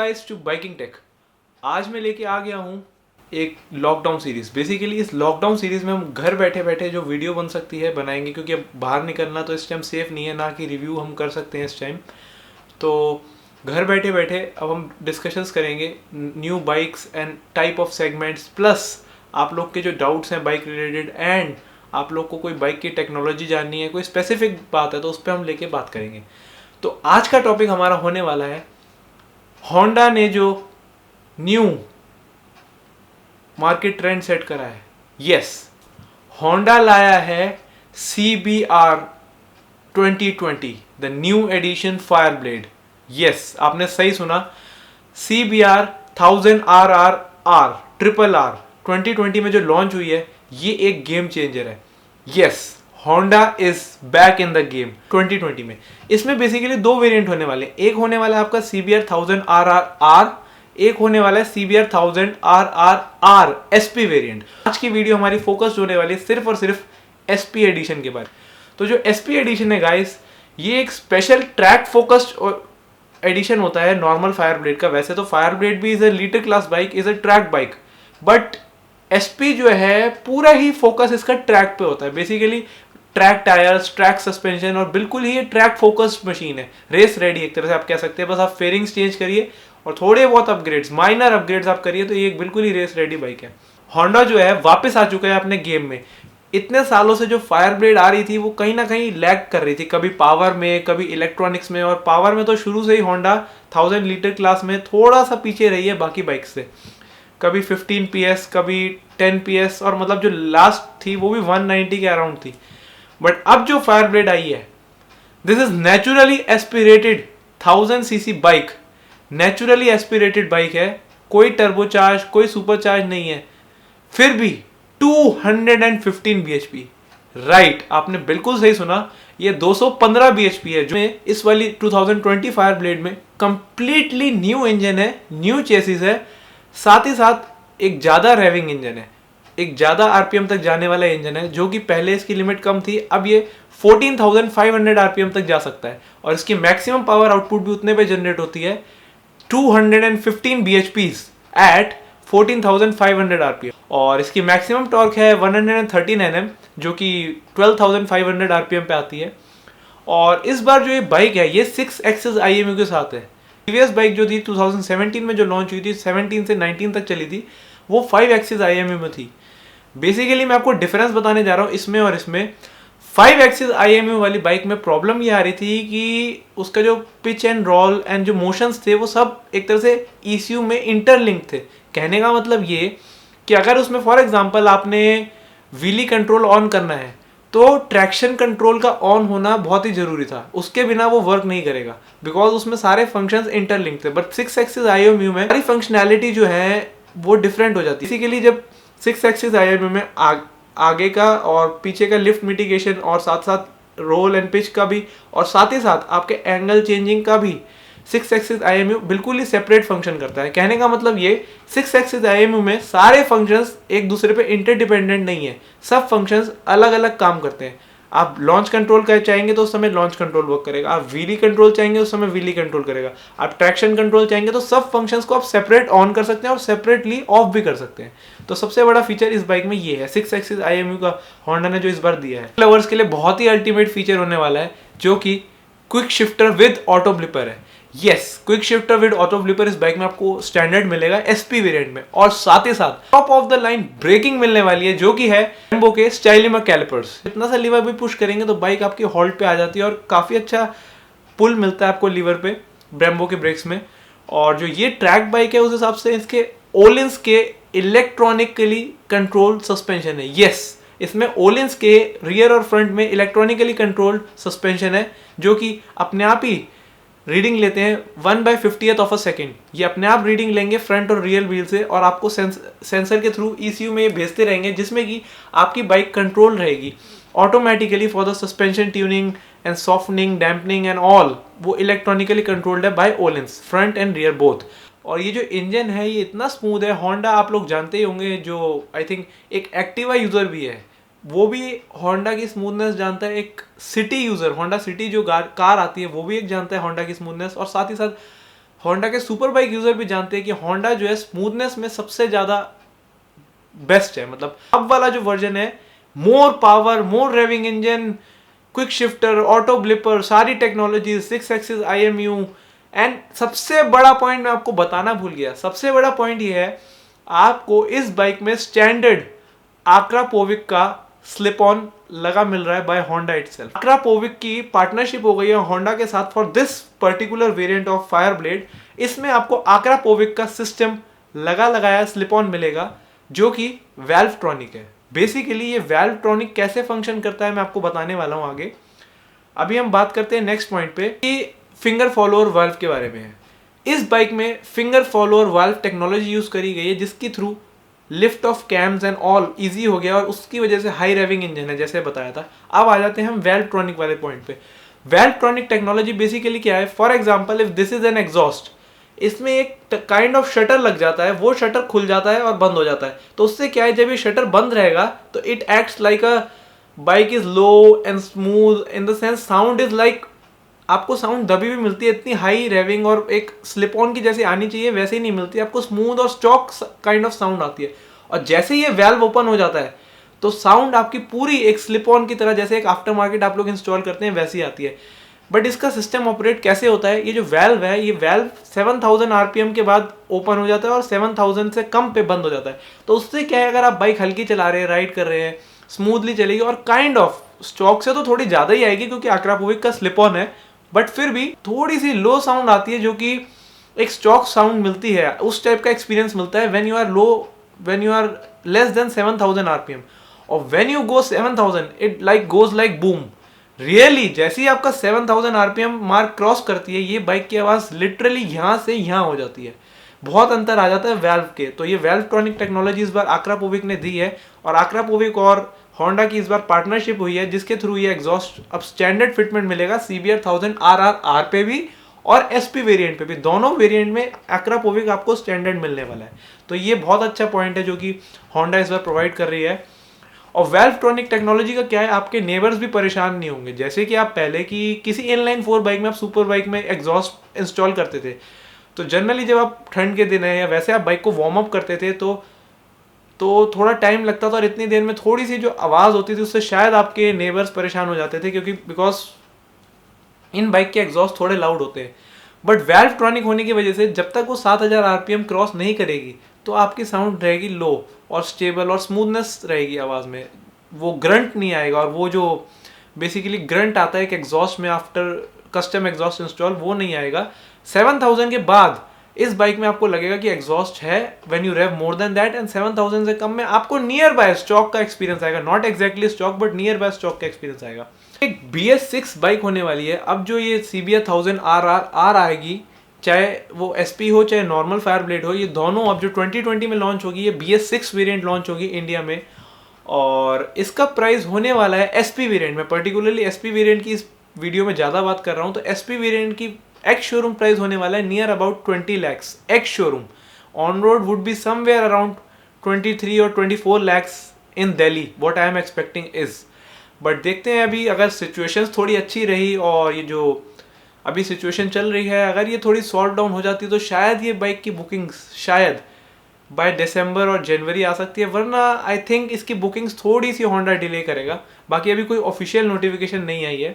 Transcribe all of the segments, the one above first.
Guys to biking take. आज मैं लेके आ गया हूँ एक लॉकडाउन सीरीज। बेसिकली इस लॉकडाउन सीरीज में हम घर बैठे बैठे जो वीडियो बन सकती है बनाएंगे, क्योंकि अब बाहर निकलना तो इस टाइम सेफ नहीं है, ना कि रिव्यू हम कर सकते हैं इस टाइम। तो घर बैठे बैठे अब हम डिस्कशंस करेंगे new bikes and type of segments, plus आप लोग के जो डाउट्स हैं बाइक रिलेटेड, एंड आप लोग को कोई बाइक की टेक्नोलॉजी जाननी है, कोई स्पेसिफिक बात है तो उस पर हम लेके बात करेंगे। तो आज का टॉपिक हमारा होने वाला है होंडा ने जो न्यू मार्केट ट्रेंड सेट करा है। यस, होंडा लाया है CBR 2020 the new edition Fireblade. Yes, आपने सही सुना, CBR 1000RRR ट्रिपल R 2020 में जो लॉन्च हुई है, ये एक गेम चेंजर है। Yes, Honda is back in the game 2020 में। इसमें बेसिकली दो वेरिएंट होने वाले हैं। एक होने वाला है आपका CBR 1000RRR, एक होने वाला है CBR 1000RRR SP वेरिएंट। आज की वीडियो हमारी फोकस होने वाली है सिर्फ और सिर्फ SP एडिशन के बारे। तो जो SP एडिशन है गाइस, ये एक स्पेशल ट्रैक फोकस्ड एडिशन होता है नॉर्मल फायर ब्लेड का। वैसे तो फायर ब्लेड भी is a litre class bike, is a track bike, but SP जो है पूरा ही फोकस इसका ट्रैक पे होता है। Basically track tyres, track suspension, और बिल्कुल ही ये ट्रैक फोकस्ड मशीन है, रेस रेडी एक तरह से आप कह सकते हैं। बस आप फेयरिंग्स चेंज करिए और थोड़े बहुत अपग्रेड्स, माइनर अपग्रेड्स आप करिए, तो ये एक बिल्कुल ही रेस रेडी बाइक है। होंडा जो है वापस आ चुका है अपने गेम में। इतने सालों से जो फायर ब्लेड आ रही थी वो कहीं ना कहीं लैग कर रही थी, कभी पावर में, कभी इलेक्ट्रॉनिक्स में। और पावर में तो शुरू से ही होंडा 1000 लीटर क्लास में थोड़ा सा पीछे रही है बाकी बाइक से। कभी 15 PS, कभी 10 PS, और मतलब जो लास्ट थी वो भी 190 के अराउंड थी। बट अब जो फायर ब्लेड आई है, this is naturally aspirated 1000cc bike. Naturally aspirated bike है, कोई टर्बोचार्ज, कोई सुपरचार्ज नहीं है, फिर भी 215 bhp। राइट, आपने बिल्कुल सही सुना, ये 215 bhp है, जो इस वाली 2020 फायर ब्लेड में कंप्लीटली न्यू इंजन है, न्यू चेसिस है, साथ ही साथ एक ज्यादा रेविंग इंजन है, एक ज्यादा RPM तक जाने वाला इंजन है, जो कि पहले इसकी लिमिट कम थी, अब ये 14,500 RPM तक जा सकता है। और इसकी मैक्सिमम पावर आउटपुट भी उतने पे जनरेट होती है, 215 bhps एट 14,500 RPM। और इसकी मैक्सिमम टॉर्क है 113 Nm, जो कि 12,500 RPM पे आती है। और इस बार जो ये बाइक है, ये 6 एक्सिस IMU के साथ है। प्रीवियस बाइक जो थी 2017 में जो लॉन्च हुई थी, 17 से 19 तक चली थी, वो 5 एक्सिस IMU में थी। बेसिकली मैं आपको डिफरेंस बताने जा रहा हूँ इसमें और इसमें। 5 एक्सिस IMU वाली बाइक में प्रॉब्लम ये आ रही थी कि उसका जो पिच एंड रोल एंड जो मोशंस थे वो सब एक तरह से ECU में इंटरलिंक थे। कहने का मतलब ये कि अगर उसमें फॉर एग्जांपल आपने व्हीली कंट्रोल ऑन करना है, तो ट्रैक्शन कंट्रोल का ऑन होना बहुत ही जरूरी था, उसके बिना वो वर्क नहीं करेगा, बिकॉज उसमें सारे फंक्शंस इंटरलिंक थे। बट 6 एक्सिस IMU में सारी फंक्शनैलिटी जो है वो डिफरेंट हो जाती है। बेसिकली जब 6 एक्सिस IMU में आगे का और पीछे का लिफ्ट मिटिगेशन, और साथ साथ रोल एंड पिच का भी, और साथ ही साथ आपके एंगल चेंजिंग का भी 6 एक्सिस IMU बिल्कुल ही सेपरेट फंक्शन करता है। कहने का मतलब ये 6 एक्सिस IMU में सारे फंक्शंस एक दूसरे पे इंटरडिपेंडेंट नहीं है, सब फंक्शंस अलग अलग काम करते हैं। आप लॉन्च कंट्रोल कर चाहेंगे तो उस समय लॉन्च कंट्रोल वर्क करेगा, आप व्हीली कंट्रोल चाहेंगे उस समय व्हीली कंट्रोल करेगा, आप ट्रैक्शन कंट्रोल चाहेंगे तो सब फंक्शंस को आप सेपरेट ऑन कर सकते हैं और सेपरेटली ऑफ भी कर सकते हैं। तो सबसे बड़ा फीचर इस बाइक में ये है, 6 एक्सिस IMU का होंडा ने जो इस बार दिया है। लवर्स के लिए बहुत ही अल्टीमेट फीचर होने वाला है, जो कि quick shifter with auto blipper है। Yes, quick shifter with auto blipper इस बाइक में आपको स्टैंडर्ड मिलेगा SP वेरिएंट में, और साथ ही साथ top of the line braking मिलने वाली है, जो कि है ब्रेम्बो के स्टाइलिमा कैलिपर्स। इतना सा लीवर भी पुश करेंगे तो बाइक आपकी हॉल्ट पे आ जाती है, और काफी अच्छा पुल मिलता है आपको लीवर पे ब्रेम्बो के ब्रेक्स में। और जो ये ट्रैक बाइक है उस हिसाब से इसके ओलिंस के इलेक्ट्रॉनिकली कंट्रोल सस्पेंशन है। यस, इसमें ओलिंस के रियर और फ्रंट में इलेक्ट्रॉनिकली कंट्रोल्ड सस्पेंशन है, जो कि अपने आप ही रीडिंग लेते हैं 1/50th ऑफ अ सेकेंड। ये अपने आप रीडिंग लेंगे फ्रंट और रियर व्हील से, और आपको सेंसर के थ्रू ECU में ये भेजते रहेंगे, जिसमें कि आपकी बाइक कंट्रोल रहेगी automatically for the suspension tuning and softening, dampening and all. वो इलेक्ट्रॉनिकली कंट्रोल्ड है by Ohlins, front and rear both. और ये जो इंजन है ये इतना स्मूथ है। होंडा आप लोग जानते ही होंगे, जो आई थिंक एक एक्टिवा यूजर भी है, वो भी होंडा की स्मूथनेस जानता है। एक सिटी यूजर, होंडा सिटी जो कार आती है, वो भी एक जानता है होंडा की स्मूथनेस। और साथ ही साथ होंडा के सुपर बाइक यूजर भी जानते हैं कि होंडा जो है स्मूथनेस में सबसे ज्यादा बेस्ट है। मतलब अब वाला जो वर्जन है, more power, more revving engine, quick shifter, auto blipper, सारी टेक्नोलॉजी, 6 एक्सिस IMU। एंड सबसे बड़ा पॉइंट मैं आपको बताना भूल गया, सबसे बड़ा पॉइंट ये है, आपको इस बाइक में स्टैंडर्ड आक्रापोविक का स्लिप ऑन लगा मिल रहा है बाय होंडा इटसेल्फ। आक्रापोविक की पार्टनरशिप हो गई है होंडा के साथ for this particular variant of fire blade. इसमें आपको आक्रापोविक का सिस्टम लगाया स्लिप ऑन मिलेगा जो कि वैल्वट्रॉनिक है। बेसिकली ये वैल्वट्रॉनिक कैसे फंक्शन करता है मैं आपको बताने वाला हूं आगे। अभी हम बात करते हैं नेक्स्ट पॉइंट पे कि फिंगर फॉलोअर वाल्व के बारे में है। इस बाइक में finger follower valve technology use करी गई है जिसके through lift off camps and all easy हो गया और उसकी वजह से हाई रेविंग इंजन है जैसे बताया था। अब आ जाते हैं हम वैल्वट्रॉनिक वाले पॉइंट पे। वैल्वट्रॉनिक टेक्नोलॉजी बेसिकली क्या है, for example if this is an exhaust, इसमें एक काइंड ऑफ शटर लग जाता है, वो शटर खुल जाता है और बंद हो जाता है। तो उससे क्या है, जब ये शटर बंद रहेगा तो it acts like a bike is low and smooth in the sense sound is like, आपको साउंड दबी भी मिलती है, इतनी हाई रेविंग और एक स्लिप ऑन की जैसी आनी चाहिए वैसे ही नहीं मिलती, आपको स्मूथ और स्टॉक काइंड ऑफ साउंड आती है। और जैसे ये वैल्व ओपन हो जाता है तो साउंड आपकी पूरी एक स्लिप ऑन की तरह, जैसे एक आफ्टर मार्केट आप लोग इंस्टॉल करते हैं वैसी आती है। बट इसका सिस्टम ऑपरेट कैसे होता है, ये जो वैल्व है, ये वैल्व 7000 RPM के बाद ओपन हो जाता है और 7000 से कम पे बंद हो जाता है। तो उससे क्या है, अगर आप बाइक हल्की चला रहे हैं, राइड कर रहे हैं, स्मूथली चलेगी और काइंड ऑफ स्टॉक से तो थोड़ी ज्यादा ही आएगी क्योंकि आक्रापोविक का स्लिप ऑन है, बट फिर भी थोड़ी सी लो साउंड आती है जो कि एक स्टॉक साउंड मिलती है, उस टाइप का एक्सपीरियंस मिलता है when you are low, when you are less than 7000 RPM। और when you go 7000 it like goes like boom. Really जैसे ही आपका 7000 RPM मार्क क्रॉस करती है, ये बाइक की आवाज लिटरली यहां से यहां हो जाती है, बहुत अंतर आ जाता है वैल्व के। तो ये वैल्वट्रॉनिक टेक्नोलॉजी इस बार आक्रापोविक ने दी है और आक्रापोविक और होंडा की इस बार पार्टनरशिप हुई है जिसके थ्रू ये एग्जॉस्ट अब स्टैंडर्ड फिटमेंट मिलेगा CBR 1000 RRR पे भी और SP वेरिएंट पे भी। दोनों वेरिएंट में आक्रापोविक आपको स्टैंडर्ड मिलने वाला है। तो ये बहुत अच्छा पॉइंट है जो कि होंडा इस बार प्रोवाइड कर रही है। और वैल्वट्रॉनिक टेक्नोलॉजी का क्या है, आपके नेबर्स भी परेशान नहीं होंगे। जैसे कि आप पहले की किसी इनलाइन 4 बाइक में आप सुपर बाइक में एग्जॉस्ट इंस्टॉल करते थे, तो जनरली जब आप ठंड के दिन है या वैसे आप बाइक को वार्म अप करते थे तो थोड़ा टाइम लगता था और इतनी देर में थोड़ी सी जो आवाज़ होती थी उससे शायद आपके नेबर्स परेशान हो जाते थे, क्योंकि बिकॉज इन बाइक के एग्जॉस्ट थोड़े लाउड होते हैं। बट वैल्वट्रॉनिक होने की वजह से जब तक वो 7000 RPM क्रॉस नहीं करेगी तो आपकी साउंड रहेगी लो और स्टेबल और स्मूथनेस रहेगी आवाज़ में, वो ग्रंट नहीं आएगा। और वो जो बेसिकली ग्रंट आता है एक एग्जॉस्ट में आफ्टर कस्टम एग्जॉस्ट इंस्टॉल, वो नहीं आएगा। 7000 के बाद इस बाइक में आपको लगेगा कि एग्जॉस्ट है when you rev more than that, and 7000 से कम में आपको नियर बाय स्टॉक का एक्सपीरियंस आएगा, not exactly stock but near by stock का एक्सपीरियंस आएगा। एक BS6 बाइक होने वाली है। अब जो ये CBR 1000 RRR आएगी, चाहे वो SP हो चाहे नॉर्मल फायर ब्लेड हो, ये दोनों अब जो 2020 में लॉन्च होगी, ये BS6 वेरिएंट लॉन्च होगी इंडिया में और इसका प्राइस होने वाला है SP वेरिएंट में। पर्टिकुलरली SP वेरिएंट की इस वीडियो में ज़्यादा बात कर रहा हूँ, तो SP वेरिएंट की एक्स शोरूम प्राइस होने वाला है near about 20 lakhs ex showroom. On road would be somewhere around 23 और 24 lakhs in Delhi, what I am expecting is. But देखते हैं अभी, अगर सिचुएशंस थोड़ी अच्छी रही और ये जो अभी सिचुएशन चल रही है अगर ये थोड़ी सॉल्व डाउन हो जाती है तो शायद ये बाइक की बुकिंग्स शायद बाय दिसंबर और जनवरी आ सकती है, वरना आई थिंक इसकी बुकिंग्स थोड़ी सी होंडा डिले करेगा। बाकी अभी कोई ऑफिशियल नोटिफिकेशन नहीं आई है।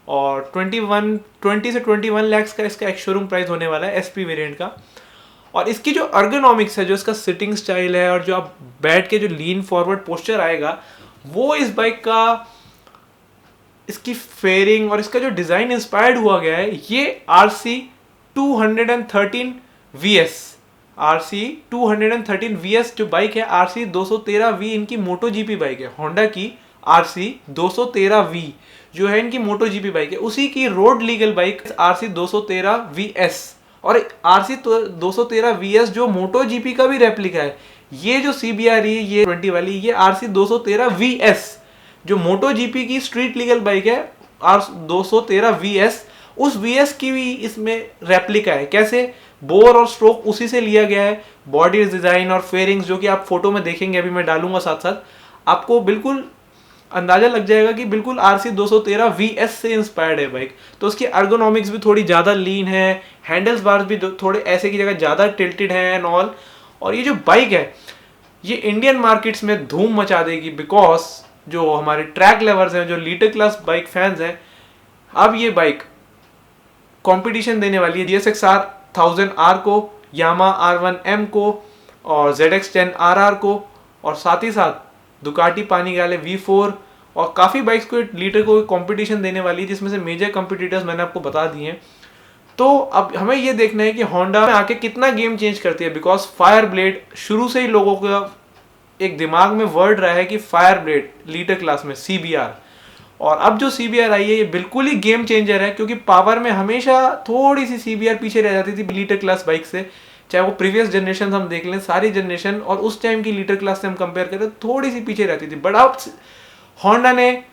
और 20 से 21 lakhs का इसका एक्स शोरूम प्राइस होने वाला है SP वेरिएंट का। और इसकी जो अर्गोनॉमिक्स है, जो इसका सिटिंग स्टाइल है और जो आप बैठ के जो लीन फॉरवर्ड पोस्चर आएगा, वो इस बाइक का इसकी फेयरिंग और इसका जो डिज़ाइन इंस्पायर्ड हुआ गया है, ये RC 213 VS, RC 213 VS जो बाइक है, RC 213V इनकी मोटो GP बाइक है। होंडा की RC 213V जो है इनकी मोटो GP बाइक है, उसी की road legal bike RC 213VS। और RC 213VS जो मोटो GP का भी रेप्लिका है। ये जो CBR ये 20 वाली, ये RC 213VS जो मोटो GP की स्ट्रीट लीगल बाइक है, RC 213VS, उस VS की भी इसमें रेप्लिका है। कैसे, बोर और स्ट्रोक उसी से लिया गया है, बॉडी डिजाइन और फेयरिंग्स जो कि आप फोटो में देखेंगे, अभी मैं डालूंगा साथ साथ, आपको बिल्कुल अंदाजा लग जाएगा कि बिल्कुल RC 213 VS से इंस्पायर्ड है बाइक। तो उसकी अर्गोनॉमिक्स भी थोड़ी ज़्यादा लीन है, हैंडल्स बार्स भी थोड़े ऐसे की जगह ज़्यादा टिल्टेड है एंड ऑल। और ये जो बाइक है ये इंडियन मार्केट्स में धूम मचा देगी, बिकॉज जो हमारे ट्रैक लवर्स हैं, जो लीटर क्लास बाइक फैंस हैं, अब ये बाइक कंपटीशन देने वाली है GSX-R 1000R को, Yamaha R1M को और ZX-10RR को, और साथ ही साथ दुकाटी पानिगाले V4 और काफ़ी बाइक्स को लीटर को कंपटीशन देने वाली है, जिसमें से मेजर कंपटीटर्स मैंने आपको बता दिए हैं। तो अब हमें ये देखना है कि होंडा में आके कितना गेम चेंज करती है, बिकॉज फायर ब्लेड शुरू से ही लोगों का एक दिमाग में वर्ड रहा है कि फायर ब्लेड लीटर क्लास में CBR, और अब जो CBR आई है ये बिल्कुल ही गेम चेंजर है, क्योंकि पावर में हमेशा थोड़ी सी CBR पीछे रह जाती थी लीटर क्लास बाइक से। चाहे वो प्रीवियस जनरेशन हम देख लें, सारी जनरेशन और उस टाइम की लीटर क्लास से हम कंपेयर करें तो थोड़ी सी पीछे रहती थी, बट अब होंडा ने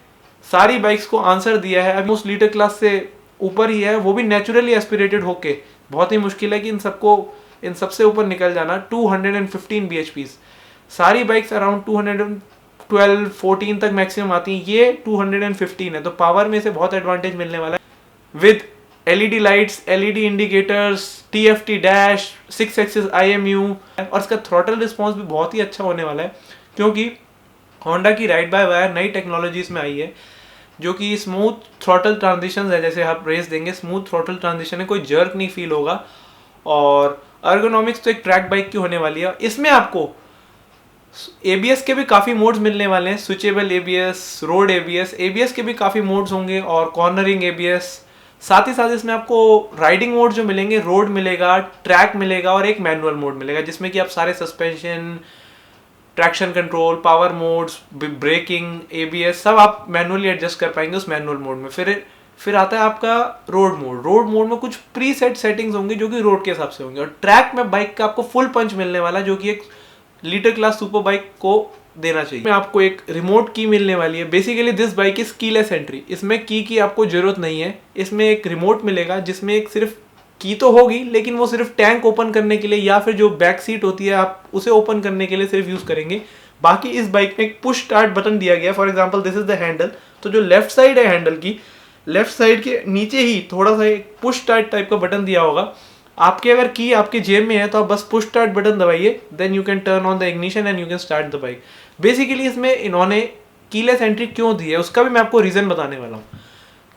सारी बाइक्स को आंसर दिया है, अब उस लीटर क्लास से ऊपर ही है, वो भी नेचुरली एस्पिरेटेड होके। बहुत ही मुश्किल है कि इन सबसे ऊपर निकल जाना। 215 bhp, सारी बाइक्स अराउंड 212-14 तक मैक्सिमम आती हैं, ये 215 है, तो पावर में से बहुत एडवांटेज मिलने वाला है। With LED lights, LED indicators, TFT dash, 6 axis IMU, और इसका थ्रॉटल रिस्पॉन्स भी बहुत ही अच्छा होने वाला है, क्योंकि होंडा की राइड बाय वायर नई टेक्नोलॉजीज में आई है, जो कि स्मूथ थ्रॉटल ट्रांजिशन है। जैसे आप रेस देंगे, स्मूथ थ्रॉटल ट्रांजिशन है, कोई जर्क नहीं फील होगा। और अर्गोनॉमिक्स तो एक ट्रैक बाइक की होने वाली है। इसमें आपको ABS के भी काफ़ी मोड्स मिलने वाले हैं, स्विचेबल ABS, रोड ABS के भी काफ़ी मोड्स होंगे, और कॉर्नरिंग ABS। साथ ही साथ इसमें आपको राइडिंग मोड जो मिलेंगे, रोड मिलेगा, ट्रैक मिलेगा और एक मैनुअल मोड मिलेगा, जिसमें कि आप सारे suspension, traction control, power modes, braking, ABS सब आप मैनुअली एडजस्ट कर पाएंगे उस मैनुअल मोड में। फिर आता है आपका रोड मोड में कुछ प्री सेट सेटिंग्स होंगी जो कि रोड के हिसाब से होंगे, और ट्रैक में बाइक का आपको फुल पंच मिलने वाला है, जो कि एक लीटर क्लास सुपर बाइक को देना चाहिए। में आपको एक रिमोट की मिलने वाली है। Basically this bike is keyless entry, इसमें की आपको जरूरत नहीं है। इसमें एक रिमोट मिलेगा जिसमें एक सिर्फ की तो होगी, लेकिन वो सिर्फ टैंक ओपन करने के लिए या फिर जो बैक सीट होती है आप उसे ओपन करने के लिए सिर्फ यूज करेंगे। बाकी इस बाइक में एक पुश स्टार्ट बटन दिया गया है। For example this is the handle, तो जो लेफ्ट साइड है हैंडल की, लेफ्ट साइड के नीचे ही थोड़ा सा एक पुश स्टार्ट टाइप का बटन दिया होगा। आपके अगर की आपके जेब में है तो आप बस पुश स्टार्ट बटन दबाइए, then you can turn on the ignition and you can start the bike. Basically इसमें इन्होंने कीलेस एंट्री क्यों दी है उसका भी मैं आपको रीजन बताने वाला हूँ।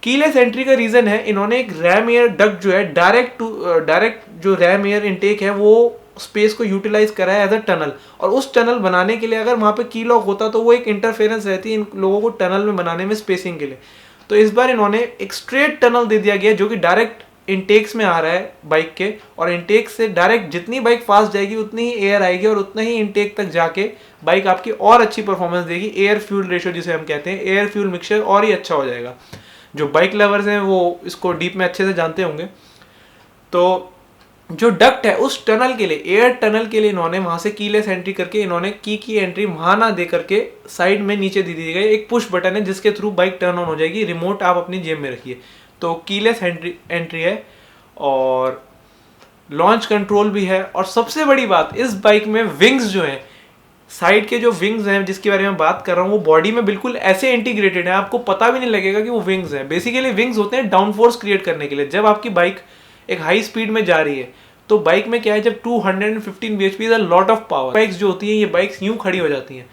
कीलेस एंट्री का रीजन है, इन्होंने एक रैम एयर डक्ट जो है, डायरेक्ट जो रैम एयर इनटेक है वो स्पेस को यूटिलाइज करा है एज अ टनल, और उस टनल बनाने के लिए अगर वहाँ पे की लॉक होता तो वो एक इंटरफेरेंस रहती है इन लोगों को टनल में बनाने में स्पेसिंग के लिए। तो इस बार इन्होंने एक स्ट्रेट टनल दे दिया गया जो कि डायरेक्ट इनटेक्स में आ रहा है बाइक के, और इनटेक से डायरेक्ट जितनी बाइक फास्ट जाएगी उतनी ही एयर आएगी और उतना ही इनटेक तक जाके बाइक आपकी और अच्छी परफॉर्मेंस देगी। एयर फ्यूल रेशियो जिसे हम कहते हैं, एयर फ्यूल मिक्सचर और ही अच्छा हो जाएगा। जो बाइक लवर्स हैं वो इसको डीप में अच्छे से जानते होंगे। तो जो डक्ट है उस टनल के लिए, एयर टनल के लिए इन्होंने वहां से कीलेस एंट्री करके इन्होंने की एंट्री वहां ना दे करके साइड में नीचे दे दी गई एक पुश बटन है जिसके थ्रू बाइक टर्न ऑन हो जाएगी। रिमोट आप अपनी जेब में रखिए, तो कीलेस एंट्री है और लॉन्च कंट्रोल भी है। और सबसे बड़ी बात, इस बाइक में विंग्स जो हैं, साइड के जो विंग्स हैं जिसके बारे में बात कर रहा हूँ, वो बॉडी में बिल्कुल ऐसे इंटीग्रेटेड है, आपको पता भी नहीं लगेगा कि वो विंग्स हैं। बेसिकली विंग्स होते हैं डाउन फोर्स क्रिएट करने के लिए। जब आपकी बाइक एक हाई स्पीड में जा रही है तो बाइक में क्या है, जब 215 bhp is a lot of power, bikes जो होती हैं ये बाइक्स यूं खड़ी हो जाती हैं।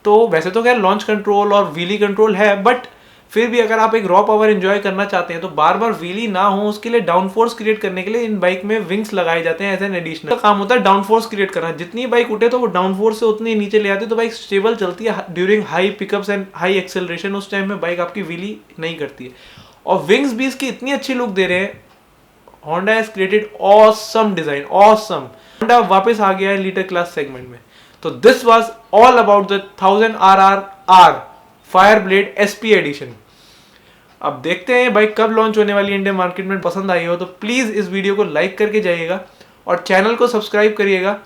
तो वैसे तो खैर लॉन्च कंट्रोल और व्हीली कंट्रोल है, बट फिर भी अगर आप एक रॉ पावर एंजॉय करना चाहते हैं तो बार बार व्हीली ना हो, उसके लिए डाउन फोर्स क्रिएट करने के लिए इन बाइक में विंग्स लगाए जाते हैं एज एन एडिशनल। तो काम होता है डाउन फोर्स क्रिएट करना, जितनी बाइक उठे तो वो डाउन फोर्स से उतनी नीचे ले आती है, तो बाइक स्टेबल चलती है during high pickups and high acceleration. उस टाइम में बाइक आपकी व्हीली नहीं करती है। और विंग्स भी इसकी इतनी अच्छी लुक दे रहे हैं। Honda has created awesome design, awesome. Honda वापस आ गया है लीटर क्लास सेगमेंट में। तो this was all about the 1000RR Fireblade SP edition. अब देखते हैं बाइक कब लॉन्च होने वाली है इंडियन मार्केट में। पसंद आई हो तो प्लीज इस वीडियो को लाइक करके जाइएगा और चैनल को सब्सक्राइब करिएगा।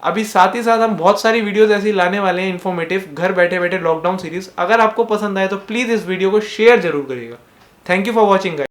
अभी साथ ही साथ हम बहुत सारी वीडियोस ऐसी लाने वाले हैं इन्फॉर्मेटिव, घर बैठे बैठे लॉकडाउन सीरीज। अगर आपको पसंद आए तो प्लीज इस वीडियो को शेयर जरूर करिएगा। Thank you for watching guys.